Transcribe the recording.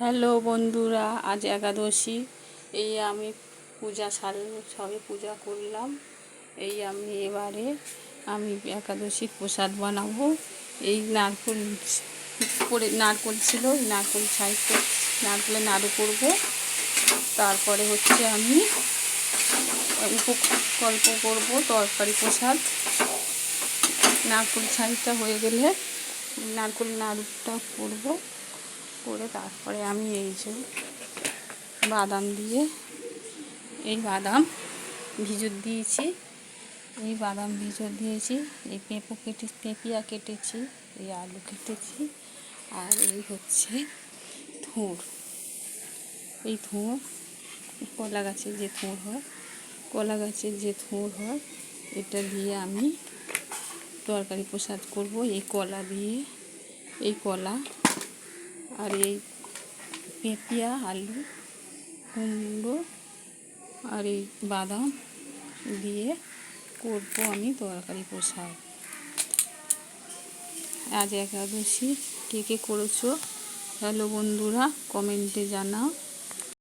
Hello বন্ধুরা, আজ একাদশী। এই আমি সবে পূজা করলাম। এবারে আমি একাদশীর প্রসাদ বানাবো। এই নারকোল ছিল, নারকোল ছাইতে নারকোলের নাড়ু করবো। তারপরে হচ্ছে আমি উপকল্প করবো তরকারি প্রসাদ। নারকোল ছাইটা হয়ে গেলে নারকোল নাড়ুটা করবো, করে তারপরে আমি এই যে বাদাম দিয়ে বাদাম ভিজত দিয়েছি, এই পেঁপিয়া কেটেছি, এই আলু কেটেছি, আর এই হচ্ছে থোড়। এই থোড় কলা গাছের যে থোড় হয় এটা দিয়ে আমি তরকারি প্রসাদ করব। এই কলা দিয়ে, এই কলা আর এই পেঁপিয়া, আলু, কুমড়ো আর এই বাদাম দিয়ে করব আমি তরকারি প্রসাদ। আজ একাদশী, কে কে করেছো? হ্যালো বন্ধুরা, কমেন্টে জানাও।